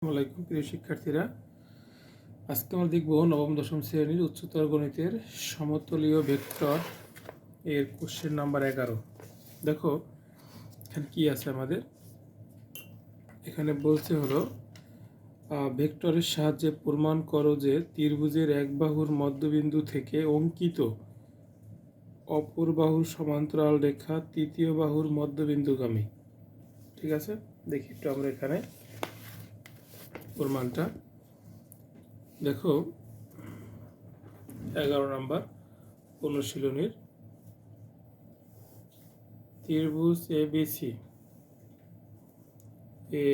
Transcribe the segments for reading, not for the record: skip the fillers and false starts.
আসসালামাইকুম প্রিয় শিক্ষার্থীরা, আজকে আমরা দেখব নবম দশম শ্রেণীর উচ্চতর গণিতের সমতলীয় ভেক্টর এর কোশ্চেন নাম্বার 11। দেখো এখানে কি আছে আমাদের। এখানে বলছে হলো ভেক্টরের সাহায্যে প্রমাণ করো যে ত্রিভুজের এক বাহুর মধ্যবিন্দু থেকে অঙ্কিত অপর বাহুর সমান্তরাল রেখা তৃতীয় বাহুর মধ্যবিন্দুগামী। ঠিক আছে, দেখি একটু আমরা এখানে প্রমাণটা দেখো। 11 নম্বর অনুশীলনীর ত্রিভুজ এবিসি এ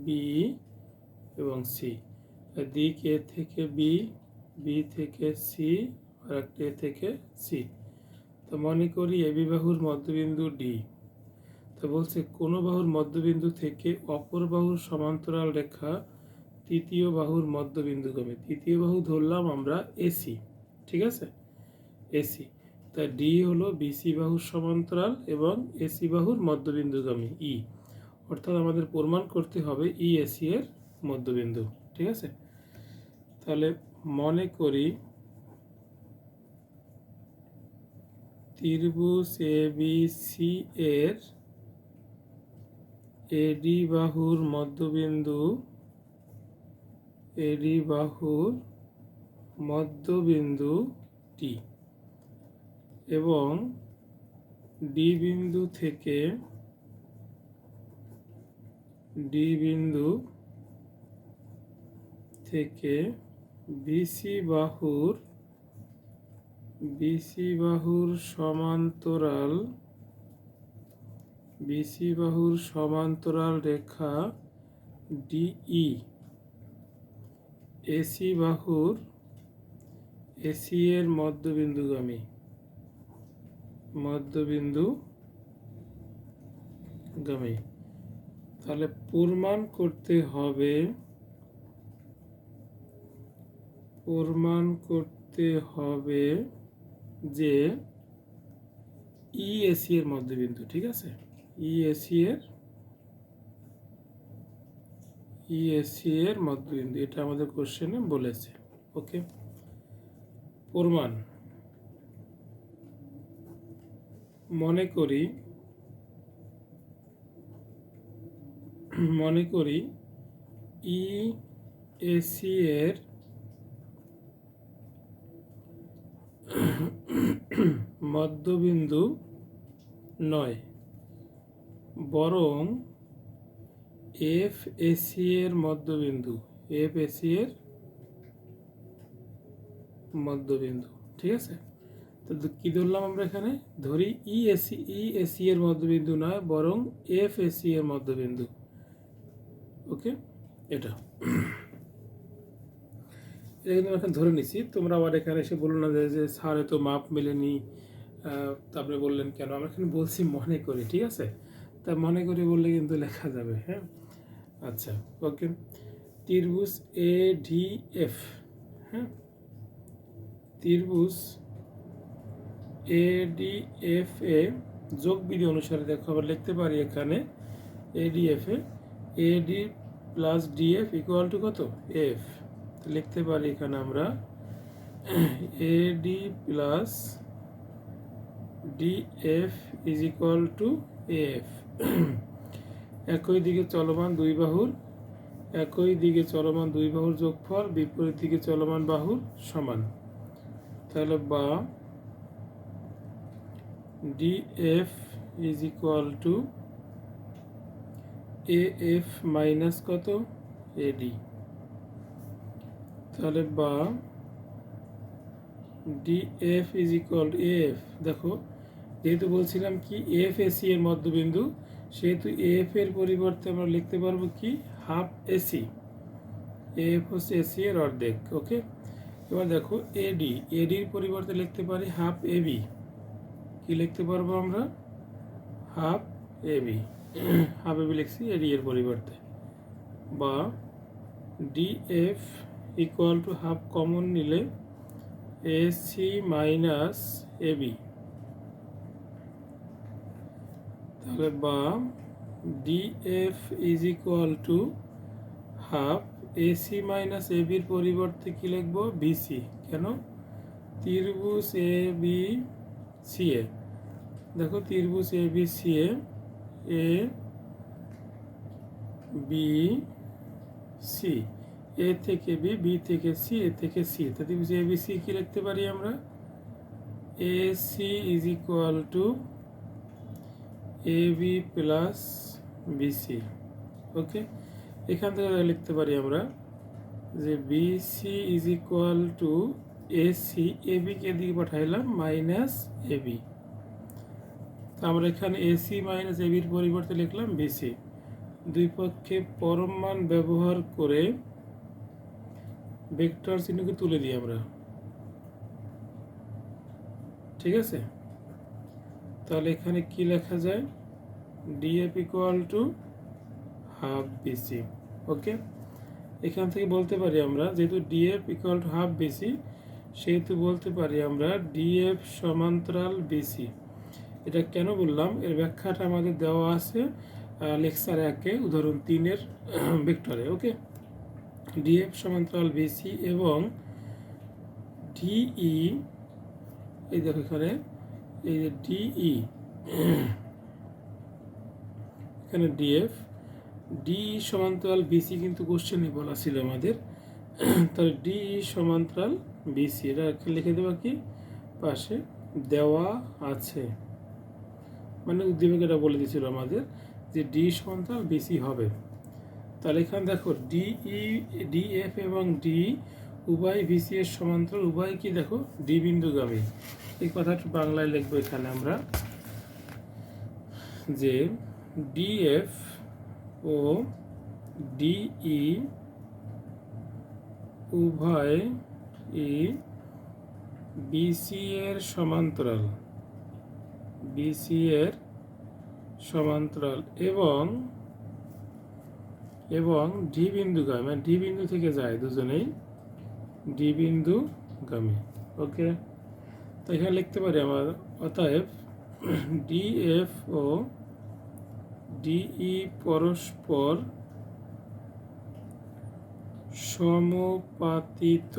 বি এবং সি, দিক এ থেকে বি, বি থেকে সি, আর একটা এ থেকে সি। তো মনে করি এবি বাহুর মধ্যবিন্দু ডি। তো বলছে কোনো বাহুর মধ্যবিন্দু থেকে অপর বাহুর সমান্তরাল রেখা তৃতীয় বাহুর মধ্যবিন্দুগামী। তৃতীয় বাহু ধরলাম আমরা এসি, ঠিক আছে, এসি। তা ডি হলো বিসি বাহুর সমান্তরাল এবং এসি বাহুর মধ্যবিন্দুগামী ই, অর্থাৎ আমাদের প্রমাণ করতে হবে ই এসি এর মধ্যবিন্দু। ঠিক আছে, তাহলে মনে করি ত্রিভুজ এবিসি এর এডি বাহুর মধ্যবিন্দু, এডি বাহুর মধ্যবিন্দু টি এবং ডি বিন্দু থেকে বিসি বাহুর সমান্তরাল রেখা ডিই এসি এর মধ্যবিন্দুগামী। তাহলে প্রমাণ করতে হবে যে ই এসি এর মধ্যবিন্দু। ঠিক আছে, ই এসি এর মধ্যবিন্দু, এটা আমাদের কোশ্চেনে বলেছে। ওকে, প্রমাণ মনে করি ই এসি এর মধ্যবিন্দু নয়, বরং এফ এসি এর মধ্যবিন্দু। ঠিক আছে, তো কি ধরলাম আমরা এখানে? ধরি ই এসি এর মধ্যবিন্দু নয়, বরং এফ এসি এর মধ্যবিন্দু। ওকে, এটা কিন্তু এখন ধরে নিছি। তোমরা আবার এখানে এসে বলো না যে স্যার তো মাপ মেলেনি, তারপরে বললেন কেন। আমরা এখানে বলছি মনে করি, ঠিক আছে, তা মনে করি বললে কিন্তু লেখা যাবে। হ্যাঁ, আচ্ছা, ওকে। ত্রিভুজ এ ডি এফ, হ্যাঁ, ত্রিভুজ এ ডি এফ এ যোগ বিধি অনুসারে দেখো আবার লিখতে পারি এখানে এডিএফ এ এডি প্লাস ডিএফ ইকুয়াল টু কত? এফ। লিখতে পারি এখানে আমরা এডি plus DF is equal two F. একই দিকে চলমান দুই বাহুর যোগফল বিপরীত দিকে চলমান বাহুর সমান। তাহলে বা DF is equal two AF minus কত? এডি। তাহলে বা DF is equal two F. দেখো, যেহেতু বলছিলাম কি এফ এসি এর মধ্যবিন্দু, সেহেতু এফ এর পরিবর্তে আমরা লিখতে পারবো কি হাফ এসি। এফ হচ্ছে এসি এর অর্ধেক। ওকে, এবার দেখো এডির পরিবর্তে লিখতে পারি হাফ এবি। কি লিখতে পারবো আমরা? Half AB. হাফ এবি লিখছি এডি এর পরিবর্তে। বা DF equal to half common নিলে এসি মাইনাস এবি। তাহলে বা DF is equal to half AC minus এবির পরিবর্তে কি লিখবো বিসি। কেন? ত্রিভুজ এ বি সি এ, দেখো ত্রিভুজ A B C A, A B C, এ থেকে বি, বি থেকে সি, এ থেকে সি, ত্রিভুজ এ বি সি কি লিখতে পারি আমরা? A C is equal to A B plus BC. Okay, এখান থেকে লিখতে পারি আমরা যে BC is equal to AC, এবিকে এদিকে পাঠাইলাম মাইনাস এবি। তো আমরা এখানে এসি মাইনাস এবির পরিবর্তে লিখলাম বিসি। দুই পক্ষে পরম মান ব্যবহার করে ভেক্টর চিহ্নকে তুলে দিই আমরা। ঠিক আছে, তাহলে এখানে কি লেখা যায়? DF equal to half BC. Okay, এখান থেকে বলতে পারি আমরা যেহেতু DF equal to half BC, সেহেতু বলতে পারি আমরা ডিএফ সমান্তরাল বিসি। এটা কেন বললাম, এর ব্যাখ্যাটা আমাদের দেওয়া আছে লেকচার 1-এ উদাহরণ 3-এর ভেক্টরে। ওকে, ডিএফ সমান্তরাল বিসি এবং ডিই, এই দেখো এখানে এই যে ডিই, এখানে ডিএফ, ডিই সমান্তরাল বিসি কিন্তু কোশ্চেনে বলা ছিল আমাদের। তাহলে ডিই সমান্তরাল বিসি, এটা লিখে দেওয়া কি পাশে দেওয়া আছে, মানে উদ্দীপক এটা বলে দিয়েছিল আমাদের যে ডি সমান্তরাল বিসি হবে। তাহলে এখানে দেখো ডিই, ডিএফ এবং ডি উভয় বিসি এর সমান্তরাল, উভয় কি দেখো ডি বিন্দুগামী। এই কথাটা বাংলায় লিখবো এখানে আমরা যে ডিএফ ও ডিই উভয় বিসি এর সমান্তরাল, বিসি এর সমান্তরাল এবং এবং ডি বিন্দুগামী, মানে ডি বিন্দু থেকে যায় দুজনেই ডি বিন্দুগামী। ওকে, তো এখানে লিখতে পারি আমরা অতএব ডিএফ ও ডিই পরস্পর সমানুপাতিত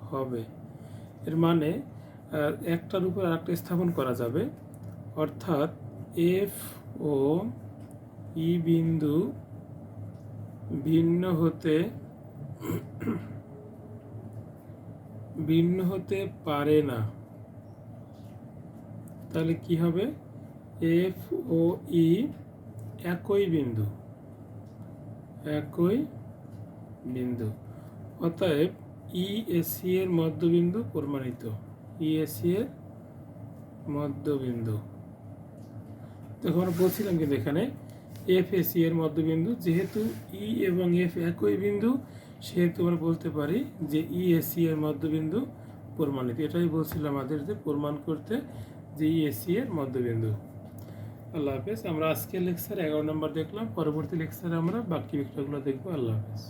হবে। এর মানে একটার উপর আরেকটা স্থাপন করা যাবে, অর্থাৎ এফ ও ই বিন্দু ভিন্ন হতে পারে না। তাহলে কি হবে? এফ ও ই একই বিন্দু, অতএব ইএসি এর মধ্যবিন্দু প্রমাণিত, ইএসি এর মধ্যবিন্দু। দেখো আমরা বলছিলাম কিন্তু এখানে এফ এসি এর মধ্যবিন্দু, যেহেতু ই এবং এফ একই বিন্দু সেহেতু আমরা বলতে পারি যে ইএসি এর মধ্যবিন্দু প্রমাণিত। এটাই বলছিলাম আমাদের যে প্রমাণ করতে যে ইএসি এর মধ্যবিন্দু। আল্লাহ হাফেজ। আমরা আজকের লেকচার 11 নম্বর দেখলাম, পরবর্তী লেকচারে আমরা বাকি বিষয়গুলো দেখবো। আল্লাহ হাফেজ।